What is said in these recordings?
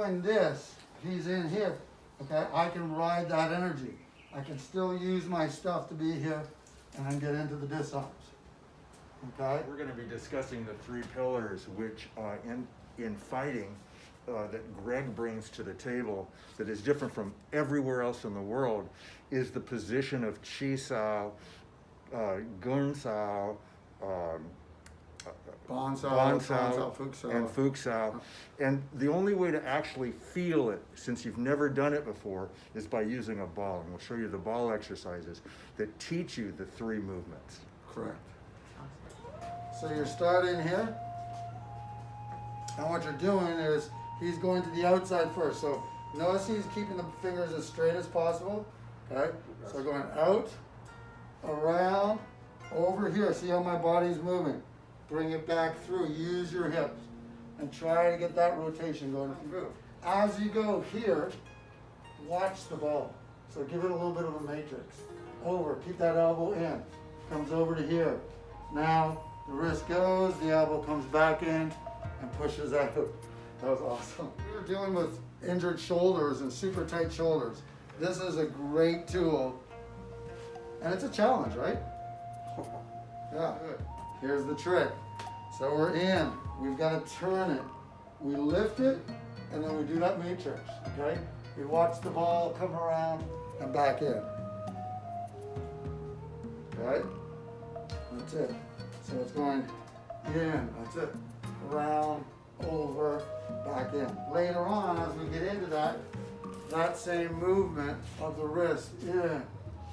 doing this, he's in here, okay, I can ride that energy. I can still use my stuff to be here and then get into the disarms. Okay? We're going to be discussing the three pillars which in fighting that Greg brings to the table that is different from everywhere else in the world is the position of Chi Sao, Gun Sao, Bon Sao, Bon Sao, Fook Sao. and Fook Sao. And the only way to actually feel it, since you've never done it before, is by using a ball. And we'll show you the ball exercises that teach you the three movements. Correct. So you're starting here, and what you're doing is he's going to the outside first. So notice he's keeping the fingers as straight as possible. Okay? So going out, around, over here. See how my body's moving. Bring it back through. Use your hips and try to get that rotation going through. As you go here, watch the ball. So give it a little bit of a matrix. Over. Keep that elbow in. Comes over to here. Now the wrist goes, the elbow comes back in and pushes out. That was awesome. We were dealing with injured shoulders and super tight shoulders. This is a great tool. And it's a challenge, right? Yeah, good. Here's the trick. So we're in. We've got to turn it. We lift it, and then we do that matrix, okay? We watch the ball come around and back in. Okay? That's it. So it's going in. That's it. Around, over, back in. Later on, as we get into that, that same movement of the wrist, in,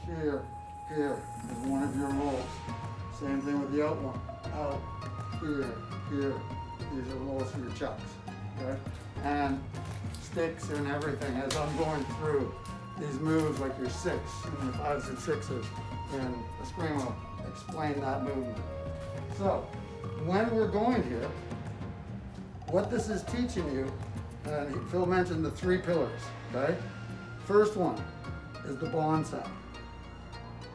here, here, is one of your rolls. Same thing with the out one. Out, here, here. These are rolls for your chucks. Okay? And sticks and everything as I'm going through these moves like your six and your fives and sixes. And the screen will explain that movement. So, when we're going here, what this is teaching you, and Phil mentioned the three pillars, okay? First one is the Bon Sao.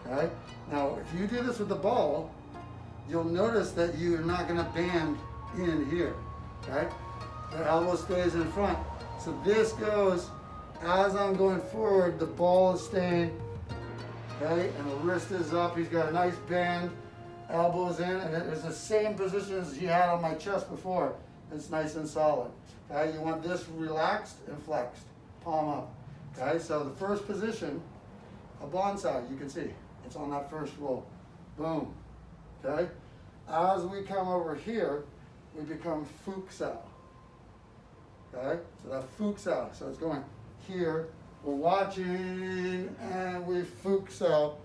Okay? Now, if you do this with the ball, you'll notice that you're not going to bend in here. Okay? The elbow stays in front. So this goes, as I'm going forward, the ball is staying, okay? And the wrist is up. He's got a nice bend, elbows in, and it is the same position as he had on my chest before. It's nice and solid. Okay? You want this relaxed and flexed, palm up. Okay? So the first position, a Bon Sao, you can see. It's on that first roll. Boom. Okay? As we come over here, we become Fook Sao. Okay? So that Fook Sao. So it's going here. We're watching, and we Fook Sao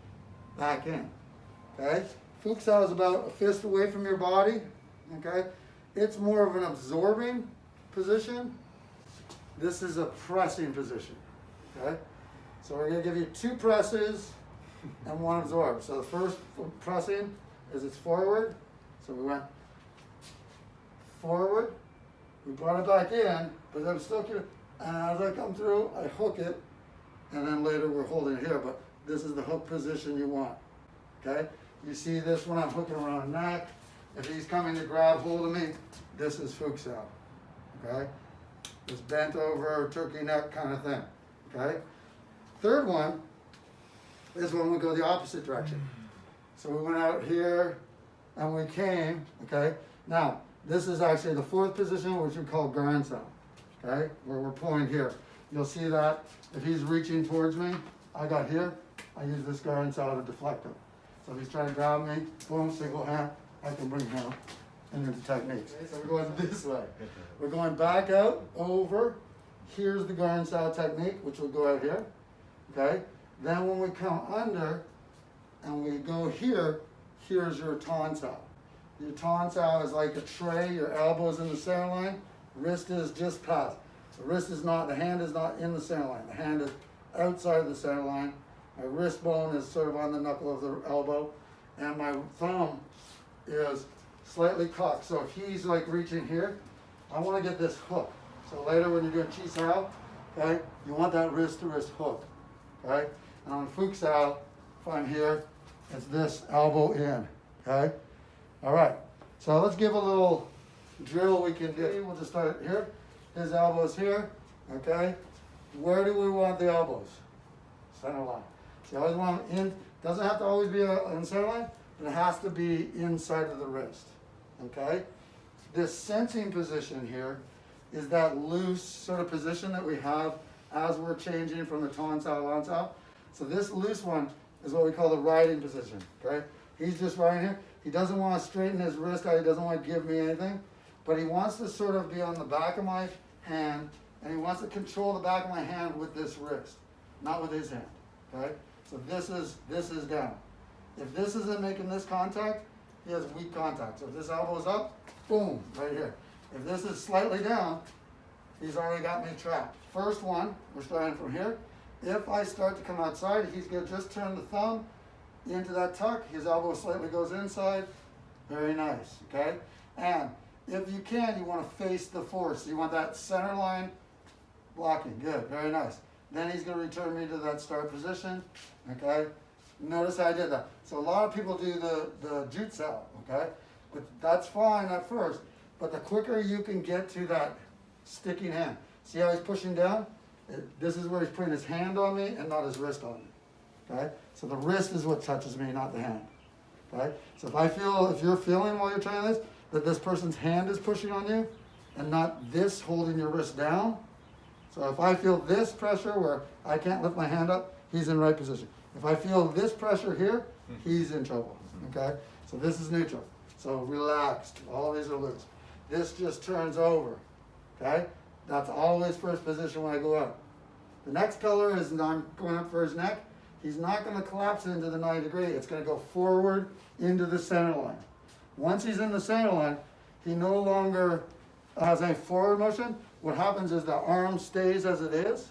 back in. Okay? Fook Sao is about a fist away from your body. Okay? It's more of an absorbing position. This is a pressing position. Okay? So we're going to give you two presses and one absorb. So the first pressing is it's forward. So we went forward. We brought it back in, but I'm still keeping, and as I come through, I hook it, and then later we're holding it here, but this is the hook position you want. Okay? You see this when I'm hooking around the neck. If he's coming to grab hold of me, this is Fook Sao. Okay? This bent over, turkey neck kind of thing. Okay? Third one is when we go the opposite direction. So we went out here and we came, okay? Now, this is actually the fourth position, which we call Gan Sao, okay? Where we're pulling here. You'll see that if he's reaching towards me, I got here, I use this Gan Sao to deflect him. So if he's trying to grab me, boom, single hand, I can bring him into techniques. Okay, so we're going this way. We're going back out, over. Here's the Gan Sao technique, which will go out here, okay? Then when we come under and we go here, here's your Tan Sao. Your Tan Sao is like a tray, your elbow's in the center line, wrist is just past. The wrist is not, the hand is not in the center line. The hand is outside the center line. My wrist bone is sort of on the knuckle of the elbow, and my thumb is slightly cocked. So if he's like reaching here, I want to get this hook. So later when you're doing Chi Sao, okay, you want that wrist to wrist hook, okay? And on Fook Sao, if I'm here, it's this elbow in, okay? All right, so let's give a little drill we can do. We'll just start here. His elbow's here, Okay? Where do we want the elbows? Center line. So you always want them in, doesn't have to always be in center line, but it has to be inside of the wrist. Okay? This sensing position here is that loose sort of position that we have as we're changing from the Tan Sao, Bon Sao. So this loose one is what we call the riding position. Okay? He's just riding here. He doesn't want to straighten his wrist out. He doesn't want to give me anything. But he wants to sort of be on the back of my hand, and he wants to control the back of my hand with this wrist, not with his hand. Okay? So this is down. If this isn't making this contact, he has weak contact. So if this elbow is up, boom, right here. If this is slightly down, he's already got me trapped. First one, we're starting from here. If I start to come outside, he's going to just turn the thumb into that tuck. His elbow slightly goes inside. Very nice, okay? And if you can, you want to face the force. You want that center line blocking. Good, very nice. Then he's going to return me to that start position, okay? Notice how I did that. So a lot of people do the Jeet Sao, okay? But that's fine at first. But the quicker you can get to that sticking hand. See how he's pushing down? This is where he's putting his hand on me and not his wrist on me, okay? So the wrist is what touches me, not the hand, okay? So if you're feeling while you're trying this, that this person's hand is pushing on you and not this holding your wrist down. So if I feel this pressure where I can't lift my hand up, he's in right position. If I feel this pressure here, he's in trouble, okay? So this is neutral. So relaxed, all these are loose. This just turns over, okay? That's always first position when I go up. The next color is I'm going up for his neck. He's not going to collapse into the 90 degree. It's going to go forward into the center line. Once he's in the center line, he no longer has any forward motion. What happens is the arm stays as it is,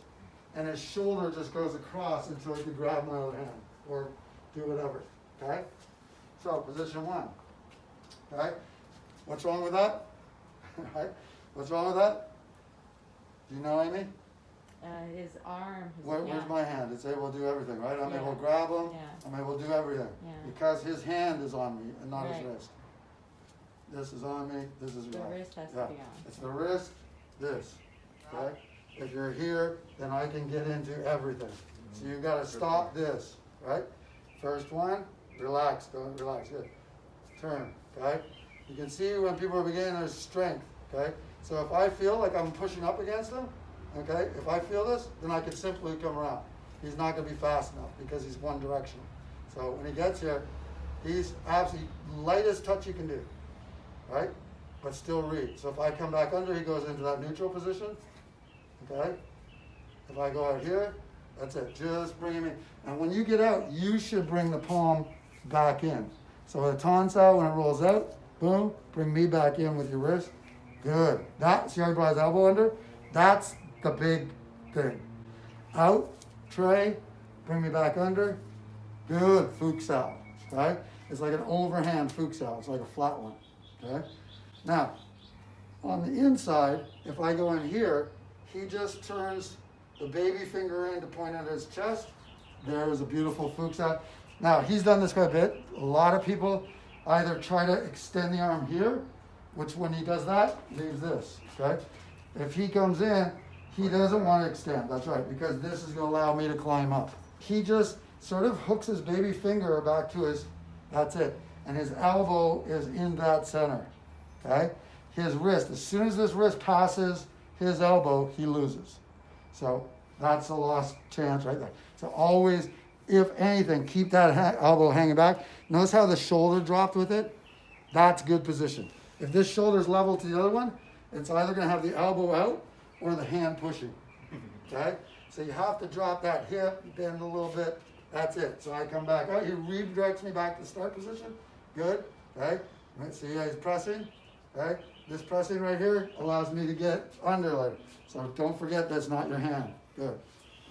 and his shoulder just goes across until he can grab my other hand or do whatever, okay? So position one, right? What's wrong with that? Right? What's wrong with that? Do you know, Amy? His arm. Where's my hand? It's able to do everything, right? I'm Yeah. able to grab him. Yeah. I'm able to do everything. Yeah. Because his hand is on me and not his Right. wrist. This is on me, this is The right. wrist has Yeah. to be on. It's the wrist, this, okay? If you're here, then I can get into everything. So you've got to stop this, right? First one, relax, don't relax, good. Turn, okay? You can see when people are beginning, there's strength, okay? So if I feel like I'm pushing up against him, okay, if I feel this, then I can simply come around. He's not going to be fast enough because he's one directional. So when he gets here, he's absolutely lightest touch you can do, right? But still read. So if I come back under, he goes into that neutral position, okay? If I go out here, that's it. Just bring him in. And when you get out, you should bring the palm back in. So with a Tan Sao, when it rolls out, boom, bring me back in with your wrist. Good. See how he brought his elbow under? That's the big thing. Out, tray, bring me back under. Good, Fook Sao, right? It's like an overhand Fook Sao. It's like a flat one, okay? Now, on the inside, if I go in here, he just turns the baby finger in to point at his chest. There's a beautiful Fook Sao. Now, he's done this quite a bit. A lot of people either try to extend the arm here, which when he does that, leaves this, okay? If he comes in, he doesn't want to extend, that's right, because this is going to allow me to climb up. He just sort of hooks his baby finger back to his, that's it. And his elbow is in that center, okay? His wrist, as soon as this wrist passes his elbow, he loses. So that's a lost chance right there. So always, if anything, keep that elbow hanging back. Notice how the shoulder dropped with it? That's good position. If this shoulder's level to the other one, it's either going to have the elbow out or the hand pushing, okay? So you have to drop that hip, bend a little bit, that's it. So I come back out, he redirects me back to the start position, good, okay? See how he's pressing, okay? This pressing right here allows me to get under later. So don't forget that's not your hand, good.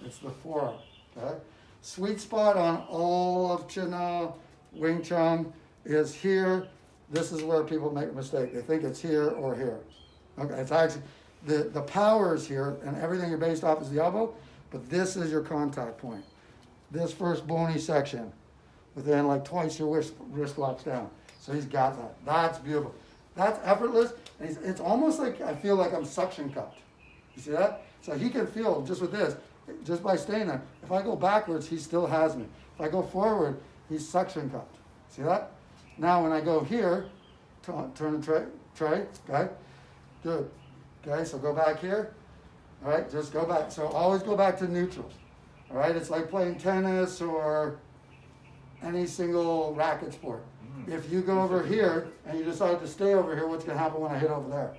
It's the forearm, okay? Sweet spot on all of Wing Chun is here. This is where people make a mistake. They think it's here or here. Okay, it's actually, the power is here and everything you're based off is the elbow, but this is your contact point. This first bony section, within like twice your wrist locks down. So he's got that. That's beautiful. That's effortless. And it's almost like I feel like I'm suction cupped. You see that? So he can feel just with this, just by staying there. If I go backwards, he still has me. If I go forward, he's suction cupped. See that? Now when I go here, turn and tray, okay? Good. Okay, so go back here. All right, just go back. So always go back to neutral. All right, it's like playing tennis or any single racket sport. If you go over here and you decide to stay over here, what's going to happen when I hit over there?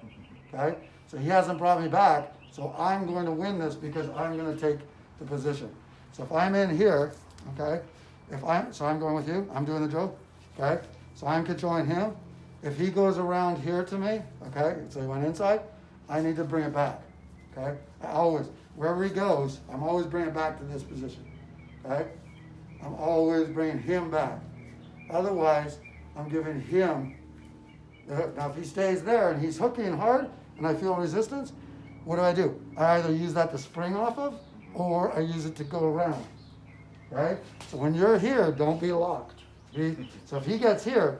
Okay, so he hasn't brought me back, so I'm going to win this because I'm going to take the position. So if I'm in here, okay, so I'm going with you, I'm doing the drill, okay, so I'm controlling him. If he goes around here to me, okay, so he went inside, I need to bring it back, okay, I always, wherever he goes, I'm always bringing it back to this position, okay, I'm always bringing him back. Otherwise, I'm giving him, now if he stays there and he's hooking hard and I feel resistance, what do? I either use that to spring off of or I use it to go around, right? So when you're here, don't be locked. So if he gets here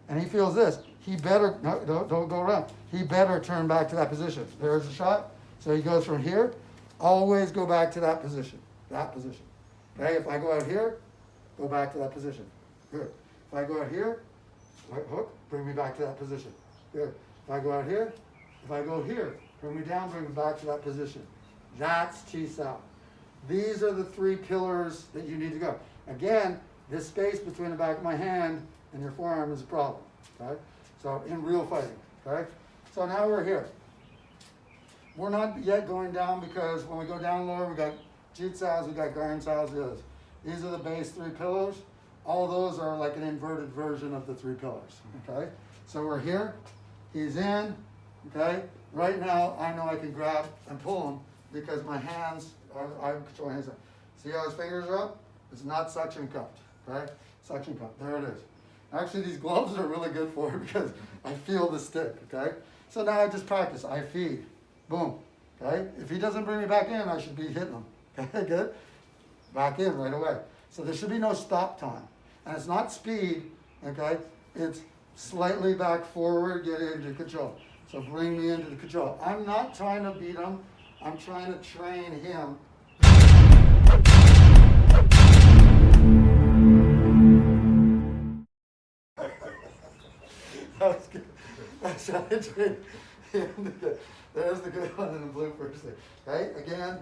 and he feels this, he better, no, don't go around. He better turn back to that position. There's the shot. So he goes from here, always go back to that position, Okay, if I go out here, go back to that position. Good. If I go out here, hook, bring me back to that position. Good. If I go out here, if I go here, bring me down, bring me back to that position. That's Chi Sao. These are the 3 pillars that you need to go. Again, this space between the back of my hand and your forearm is a problem. Okay? So in real fighting. Okay? So now we're here. We're not yet going down because when we go down lower, we got Jeet Saos, we got Garn Saos, the others. These are the base 3 pillars. All those are like an inverted version of the 3 pillars, okay? So we're here, he's in, okay? Right now, I know I can grab and pull him because my hands, I'm controlling his hands. See how his fingers are up? It's not suction cupped, okay? Suction cupped, there it is. Actually, these gloves are really good for it because I feel the stick, okay? So now I just practice, I feed, boom, okay? If he doesn't bring me back in, I should be hitting him, okay, good? Back in right away. So there should be no stop time. And it's not speed, okay? It's slightly back forward, get into control. So bring me into the control. I'm not trying to beat him. I'm trying to train him. That was good. That's how I train him. There's the good one in the blue first thing. Okay, again.